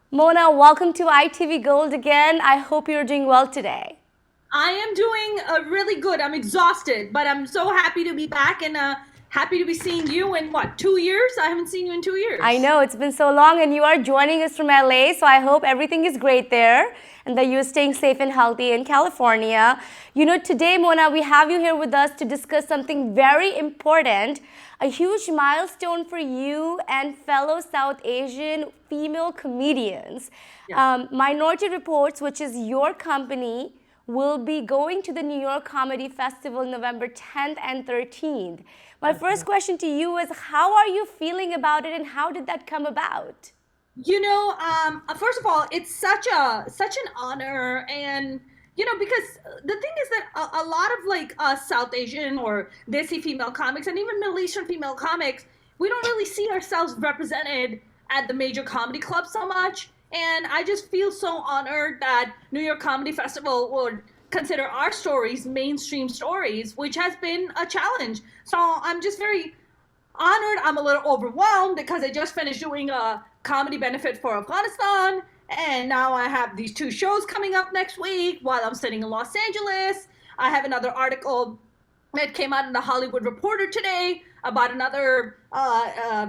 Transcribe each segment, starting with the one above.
Mona, welcome to ITV Gold again. I hope you're doing well today. I am doing really good. I'm exhausted, but I'm so happy to be back and happy to be seeing you in what, 2 years? I haven't seen you in two I years. know it's been so long and you are joining us from LA, so I hope everything is great there and that you're staying safe and healthy in California. Today, Mona, we have you here with us to discuss something very important, a huge milestone for you and fellow South Asian female comedians. Yeah. Minority Reports, which is your company, will be going to the New York Comedy Festival November 10th and 13th. My first question to you is, how are you feeling about it and how did that come about? First of all, it's such an honor, and because the thing is that a lot of like South Asian or Desi female comics, and even Middle Eastern female comics, we don't really see ourselves represented at the major comedy clubs so much. And I just feel so honored that New York Comedy Festival would consider our stories mainstream stories, which has been a challenge. So I'm just very honored. I'm a little overwhelmed because I just finished doing a comedy benefit for Afghanistan. And now I have these two shows coming up next week while I'm sitting in Los Angeles. I have another article that came out in the Hollywood Reporter today about another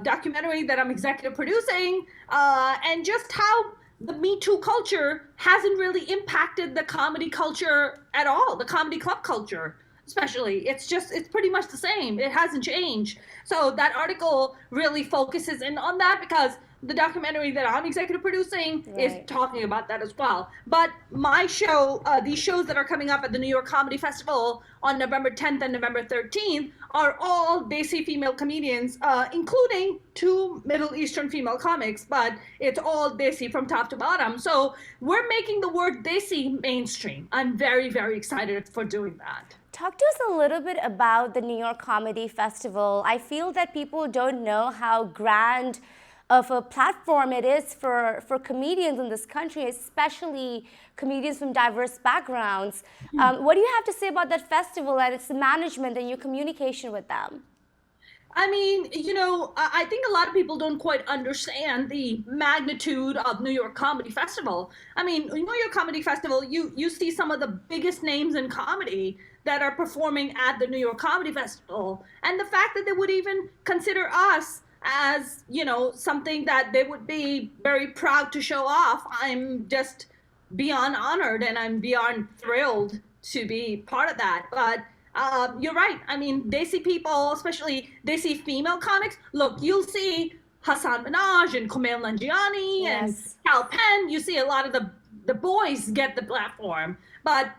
documentary that I'm executive producing, and just how the Me Too culture hasn't really impacted the comedy culture at all, the comedy club culture especially. It's pretty much the same. It hasn't changed. So that article really focuses in on that because the documentary that I'm executive producing is Right. talking about that as well. But my show, these shows that are coming up at the New York Comedy Festival on November 10th and November 13th, are all Desi female comedians, including two Middle Eastern female comics, but it's all Desi from top to bottom. So we're making the word Desi mainstream. I'm very, very excited for doing that. Talk to us a little bit about the New York Comedy Festival. I feel that people don't know how grand of a platform it is for comedians in this country, especially comedians from diverse backgrounds. What do you have to say about that festival and its management and your communication with them? I mean, I think a lot of people don't quite understand the magnitude of New York Comedy Festival. I mean, New York Comedy Festival, you see some of the biggest names in comedy that are performing at the New York Comedy Festival. And the fact that they would even consider us as, something that they would be very proud to show off, I'm just beyond honored and I'm beyond thrilled to be part of that. But you're right. I mean, Desi people, especially Desi female comics, look, you'll see Hassan Minaj and Kumail Nanjiani and Yes. Cal Penn. You see a lot of the boys get the platform, but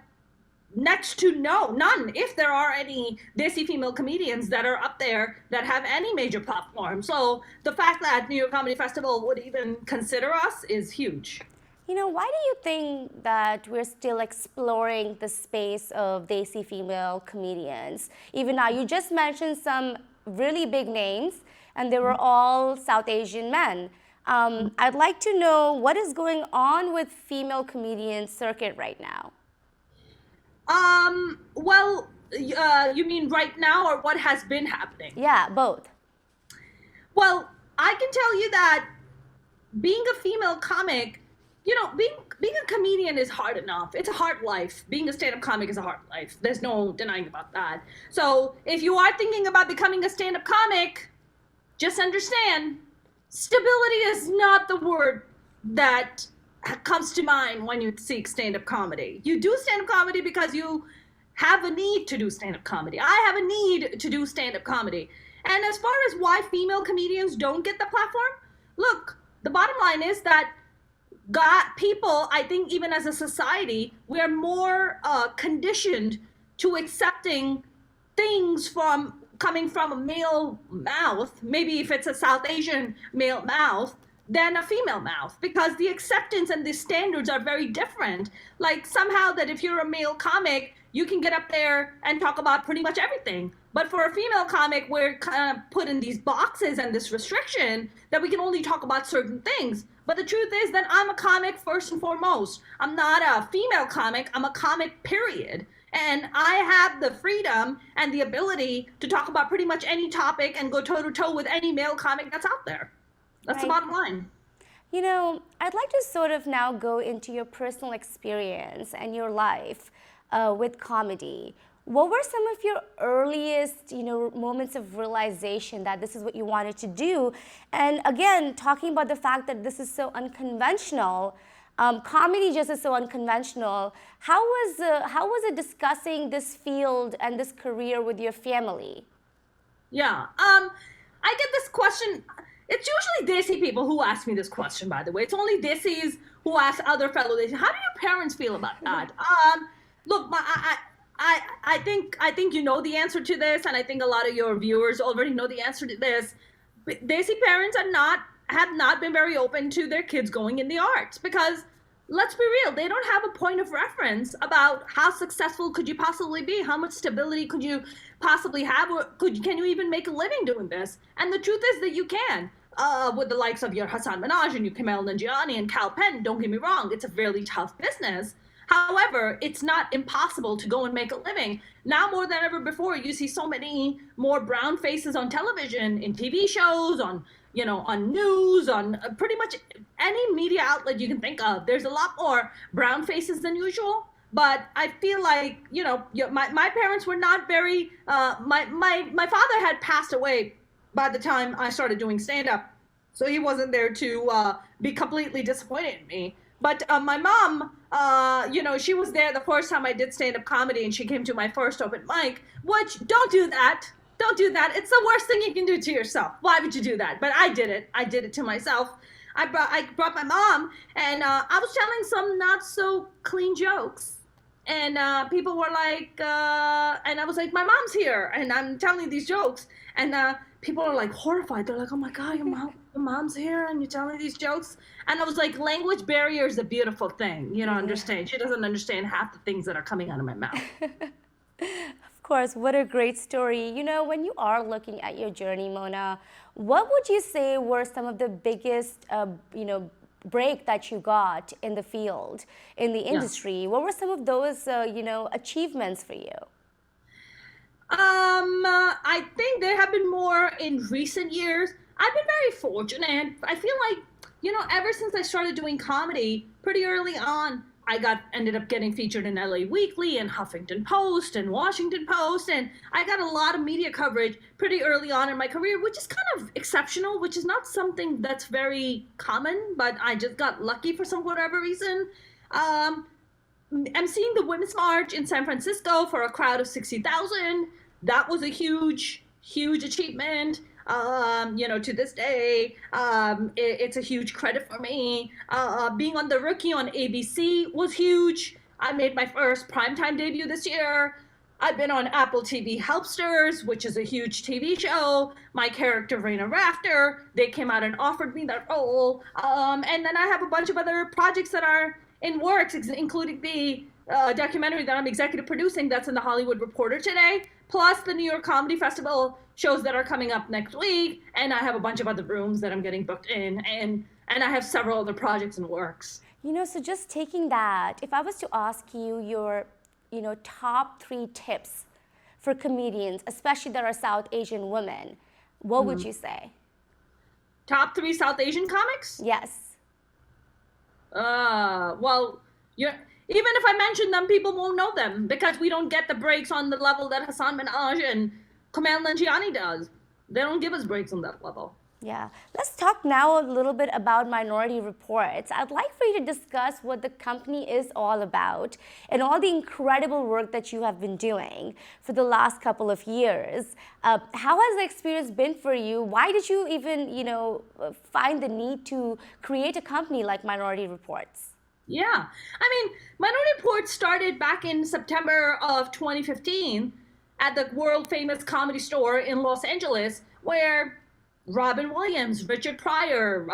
next to none, if there are any Desi female comedians that are up there that have any major platform. So the fact that New York Comedy Festival would even consider us is huge. Why do you think that we're still exploring the space of Desi female comedians? Even now, you just mentioned some really big names, and they were all South Asian men. I'd like to know what is going on with female comedian circuit right now. Well, you mean right now or what has been happening? Yeah, both. Well, I can tell you that being a female comic, being a comedian is hard enough. It's a hard life. Being a stand-up comic is a hard life. There's no denying about that. So if you are thinking about becoming a stand-up comic, just understand stability is not the word that comes to mind when you seek stand-up comedy. You do stand-up comedy because you have a need to do stand-up comedy. I have a need to do stand-up comedy. And as far as why female comedians don't get the platform, look, the bottom line is that got people, I think, even as a society, we're more conditioned to accepting things from coming from a male mouth, maybe if it's a South Asian male mouth, than a female mouth, because the acceptance and the standards are very different. Like somehow that if you're a male comic, you can get up there and talk about pretty much everything. But for a female comic, we're kind of put in these boxes and this restriction that we can only talk about certain things. But the truth is that I'm a comic first and foremost. I'm not a female comic, I'm a comic, period. And I have the freedom and the ability to talk about pretty much any topic and go toe to toe with any male comic that's out there. That's the Right. bottom line. I'd like to sort of now go into your personal experience and your life with comedy. What were some of your earliest, moments of realization that this is what you wanted to do? And again, talking about the fact that this is so unconventional, comedy just is so unconventional. How was it discussing this field and this career with your family? Yeah. I get this question. It's usually Desi people who ask me this question, by the way. It's only Desis who ask other fellow Desis, how do your parents feel about that? Look, I think you know the answer to this, and I think a lot of your viewers already know the answer to this. Desi parents have not been very open to their kids going in the arts because let's be real, they don't have a point of reference about how successful could you possibly be, how much stability could you possibly have, or can you even make a living doing this? And the truth is that you can. With the likes of your Hassan Minaj and your Kamal Nanjiani and Cal Penn, don't get me wrong, it's a really tough business. However, it's not impossible to go and make a living. Now more than ever before, you see so many more brown faces on television, in TV shows, on news, on pretty much any media outlet you can think of. There's a lot more brown faces than usual. But I feel like, my parents were not very, my father had passed away by the time I started doing stand-up. So he wasn't there to be completely disappointed in me. But my mom, she was there the first time I did stand-up comedy, and she came to my first open mic, which, don't do that. Don't do that. It's the worst thing you can do to yourself. Why would you do that? But I did it. I did it to myself. I brought my mom, and I was telling some not so clean jokes. And people were like, and I was like, my mom's here, and I'm telling these jokes. And people are like horrified. They're like, oh my God, your mom's here, and you're telling these jokes. And I was like, language barrier is a beautiful thing. You don't understand. She doesn't understand half the things that are coming out of my mouth. Of course, what a great story. When you are looking at your journey, Mona, what would you say were some of the biggest, break that you got in the field, in the industry? What were some of those, achievements for you? I think there have been more in recent years. I've been very fortunate. I feel like, ever since I started doing comedy, pretty early on, I ended up getting featured in LA Weekly and Huffington Post and Washington Post, and I got a lot of media coverage pretty early on in my career, which is kind of exceptional, which is not something that's very common, but I just got lucky for some whatever reason. I'm seeing the Women's March in San Francisco for a crowd of 60,000. That was a huge, huge achievement. To this day, it's a huge credit for me. Being on The Rookie on ABC was huge. I made my first primetime debut this year. I've been on Apple TV Helpsters, which is a huge TV show. My character, Raina Rafter, they came out and offered me that role. And then I have a bunch of other projects that are in works, including the documentary that I'm executive producing that's in the Hollywood Reporter today, plus the New York Comedy Festival shows that are coming up next week, and I have a bunch of other rooms that I'm getting booked in, and I have several other projects in works. So just taking that, if I was to ask you your, top 3 tips for comedians, especially that are South Asian women, what would you say? Top 3 South Asian comics? Yes. Well, even if I mention them, people won't know them because we don't get the breaks on the level that Hassan Minaj and Kamal Nanjiani does. They don't give us breaks on that level. Yeah. Let's talk now a little bit about Minority Reports. I'd like for you to discuss what the company is all about and all the incredible work that you have been doing for the last couple of years. How has the experience been for you? Why did you even, find the need to create a company like Minority Reports? Yeah. Minority Reports started back in September of 2015 at the world famous Comedy Store in Los Angeles, where Robin Williams, Richard Pryor,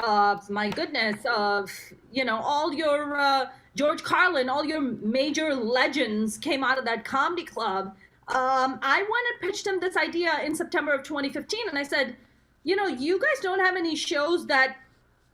my goodness, all your George Carlin, all your major legends came out of that comedy club. I went and pitched them this idea in September of 2015, and I said, you guys don't have any shows that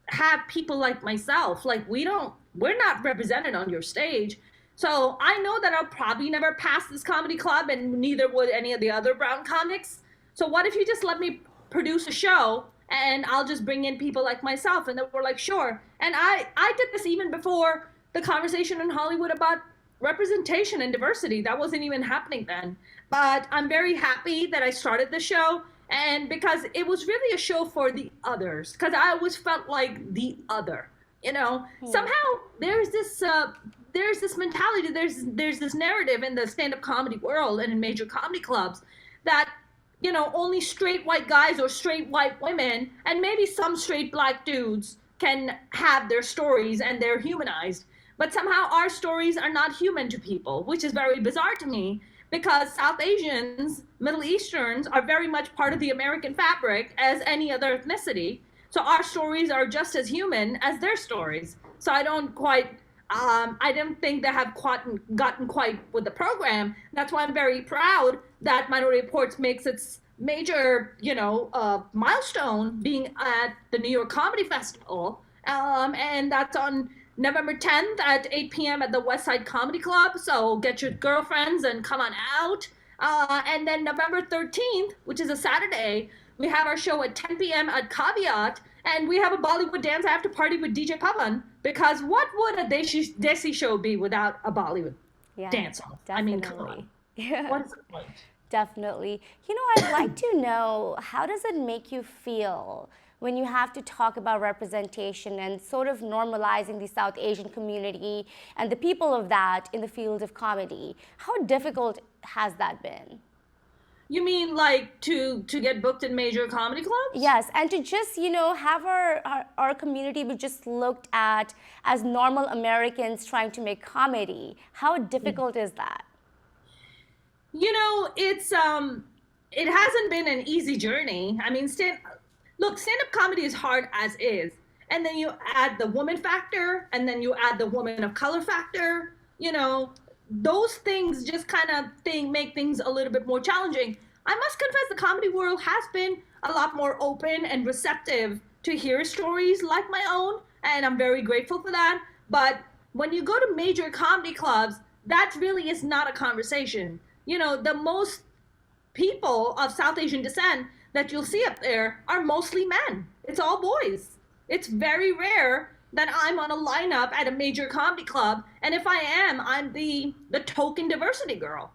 have people like myself. Like, we're not represented on your stage. So I know that I'll probably never pass this comedy club, and neither would any of the other brown comics. So what if you just let me produce a show, and I'll just bring in people like myself. And they were like, sure. And I did this even before the conversation in Hollywood about representation and diversity. That wasn't even happening then. But I'm very happy that I started the show, and because it was really a show for the others, because I always felt like the other. Somehow there's this mentality, there's this narrative in the stand-up comedy world and in major comedy clubs that only straight white guys or straight white women and maybe some straight black dudes can have their stories and they're humanized. But somehow our stories are not human to people, which is very bizarre to me, because South Asians, Middle Easterns are very much part of the American fabric as any other ethnicity. So our stories are just as human as their stories. So I don't think they have gotten quite with the program. That's why I'm very proud that Minority Reports makes its major, milestone being at the New York Comedy Festival. And that's on November 10th at 8 p.m. at the West Side Comedy Club. So get your girlfriends and come on out. And then November 13th, which is a Saturday, we have our show at 10 p.m. at Caveat. And we have a Bollywood dance after party with DJ Pavan, because what would a Desi show be without a Bollywood dance song? I mean, come on. Yeah. What is the point? Definitely. I'd like to know, how does it make you feel when you have to talk about representation and sort of normalizing the South Asian community and the people of that in the field of comedy? How difficult has that been? You mean like to get booked in major comedy clubs? Yes, and to just, have our community be just looked at as normal Americans trying to make comedy. How difficult is that? It hasn't been an easy journey. I mean, stand-up comedy is hard as is. And then you add the woman factor, and then you add the woman of color factor, those things just kind of make things a little bit more challenging. I must confess, the comedy world has been a lot more open and receptive to hear stories like my own, and I'm very grateful for that. But when you go to major comedy clubs, that really is not a conversation. The most people of South Asian descent that you'll see up there are mostly men. It's all boys. It's very rare that I'm on a lineup at a major comedy club, and if I am, I'm the token diversity girl.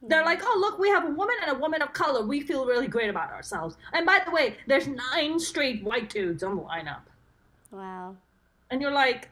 They're like, oh, look, we have a woman and a woman of color. We feel really great about ourselves. And by the way, there's 9 straight white dudes on the lineup. Wow. And you're like,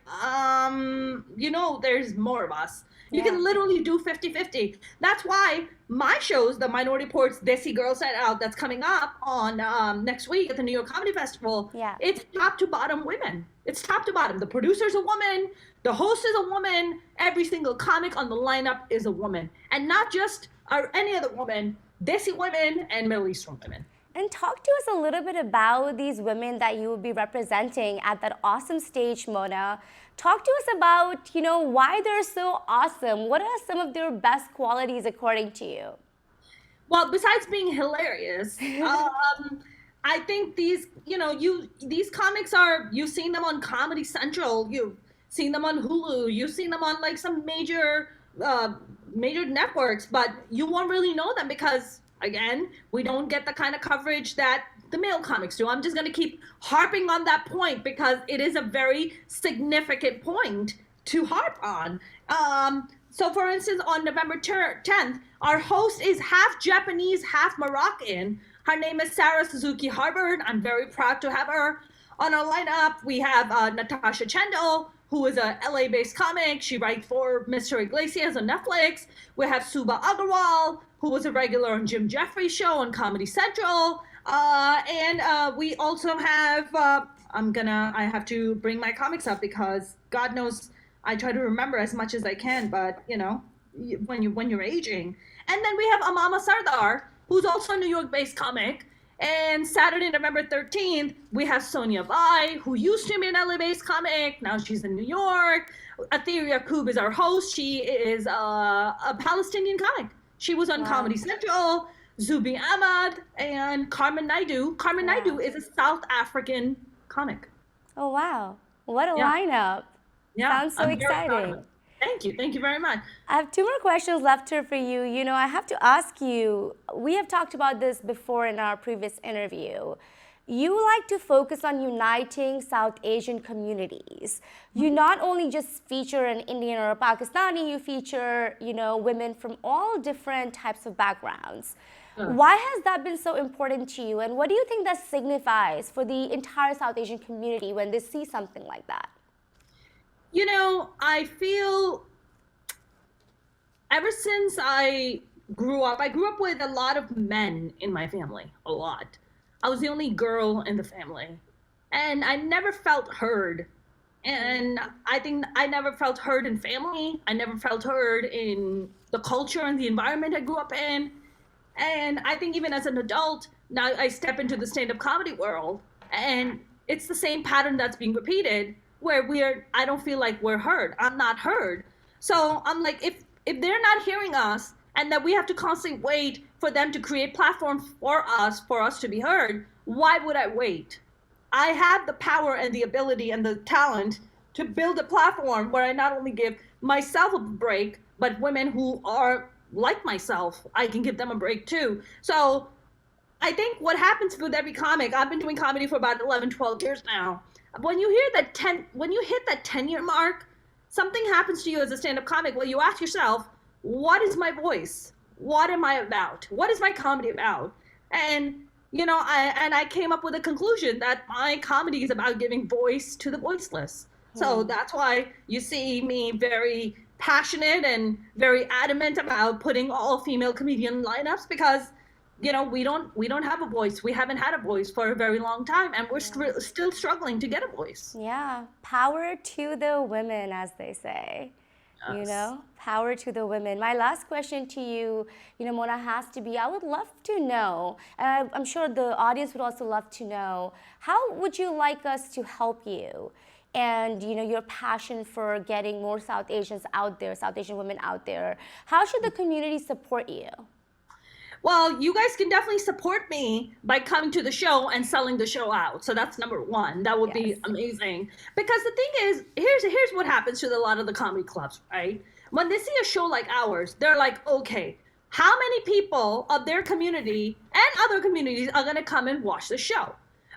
there's more of us. You can literally do 50-50. That's why my shows, the Minority Reports Desi Girl Set Out, that's coming up on next week at the New York Comedy Festival, it's top to bottom women. It's top to bottom. The producer's a woman. The host is a woman. Every single comic on the lineup is a woman. And not just any other woman, Desi women and Middle Eastern women. And talk to us a little bit about these women that you will be representing at that awesome stage, Mona. Talk to us about, why they're so awesome. What are some of their best qualities according to you? Well, besides being hilarious, I think these comics you've seen them on Comedy Central, you've seen them on Hulu, you've seen them on like some major networks, but you won't really know them because, again, we don't get the kind of coverage that the male comics do. I'm just going to keep harping on that point because it is a very significant point to harp on. So, for instance, on November 10th, our host is half Japanese, half Moroccan. Her name is Sarah Suzuki Harbord. I'm very proud to have her on our lineup. We have Natasha Chendel, who is a LA-based comic. She writes for Mr. Iglesias on Netflix. We have Suba Agarwal, who was a regular on Jim Jeffries' show on Comedy Central. And we also have, I have to bring my comics up because God knows I try to remember as much as I can, but when you're aging. And then we have Amama Sardar, who's also a New York-based comic. And Saturday, November 13th, we have Sonia Vai, who used to be an LA-based comic. Now she's in New York. Athir Yaqub is our host. She is a Palestinian comic. She was on Comedy Central. Zubi Ahmad and Carmen Naidu. Carmen Naidu is a South African comic. Oh, wow. What a lineup. Sounds so exciting. Thank you. Thank you very much. I have 2 more questions left here for you. I have to ask you, we have talked about this before in our previous interview. you like to focus on uniting South Asian communities. You not only just feature an Indian or a Pakistani, you feature, women from all different types of backgrounds. Yeah. Why has that been so important to you, and what do you think that signifies for the entire South Asian community when they see something like that? I feel ever since I grew up with a lot of men in my family, a lot. I was the only girl in the family, and I never felt heard. And I think I never felt heard in family. I never felt heard in the culture and the environment I grew up in. And I think even as an adult, now I step into the stand up comedy world, and it's the same pattern that's being repeated where I don't feel like we're heard. I'm not heard. So I'm like, if they're not hearing us and that we have to constantly wait for them to create platforms for us to be heard, why would I wait? I have the power and the ability and the talent to build a platform where I not only give myself a break, but women who are like myself, I can give them a break too. So I think what happens with every comic, I've been doing comedy for about 11, 12 years now. When you hit that 10-year mark, something happens to you as a stand-up comic where you ask yourself, what is my voice? What am I about? What is my comedy about? And I came up with a conclusion that my comedy is about giving voice to the voiceless. So that's why you see me very passionate and very adamant about putting all female comedian lineups, because we don't have a voice. We haven't had a voice for a very long time, and we're still struggling to get a voice. Yeah, power to the women, as they say. Yes. Power to the women. My last question to you, Mona, has to be, I would love to know, and I'm sure the audience would also love to know, how would you like us to help you? And your passion for getting more South Asians out there, South Asian women out there. How should the community support you? Well, you guys can definitely support me by coming to the show and selling the show out. So that's number one. That would be Yes. amazing. Because the thing is, here's what happens to a lot of the comedy clubs, right? When they see a show like ours, they're like, okay, how many people of their community and other communities are going to come and watch the show?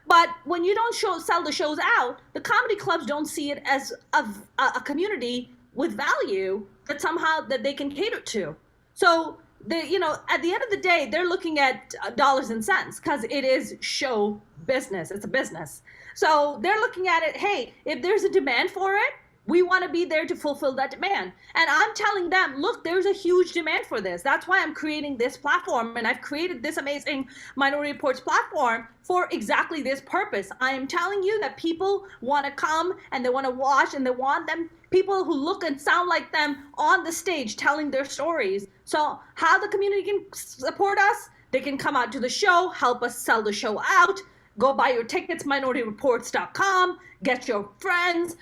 But when you don't sell the shows out, the comedy clubs don't see it as a community with value that they can cater to. So at the end of the day, they're looking at dollars and cents, because it is show business. It's a business. So they're looking at it, hey, if there's a demand for it, we want to be there to fulfill that demand. And I'm telling them, look, there's a huge demand for this. That's why I'm creating this platform. And I've created this amazing Minority Reports platform for exactly this purpose. I am telling you that people want to come and they want to watch, and they want people who look and sound like them on the stage telling their stories. So how the community can support us? They can come out to the show, help us sell the show out. Go buy your tickets, minorityreports.com. Get your friends.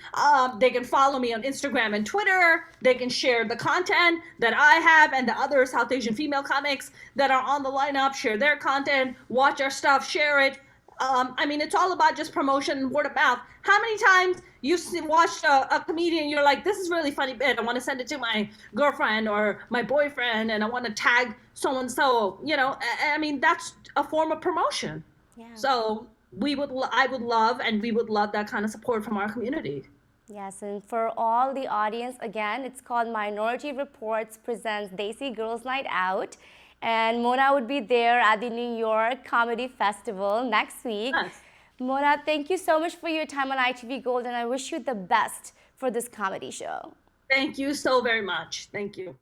They can follow me on Instagram and Twitter. They can share the content that I have and the other South Asian female comics that are on the lineup. Share their content, watch our stuff, share it. It's all about just promotion and word of mouth. How many times you watched a comedian, you're like, this is really funny bit, I want to send it to my girlfriend or my boyfriend, and I want to tag so-and-so. That's a form of promotion. Yeah. So I would love, and we would love that kind of support from our community. Yes, and for all the audience, again, it's called Minority Reports presents Desi Girls Night Out. And Mona would be there at the New York Comedy Festival next week. Yes. Mona, thank you so much for your time on ITV Gold, and I wish you the best for this comedy show. Thank you so very much. Thank you.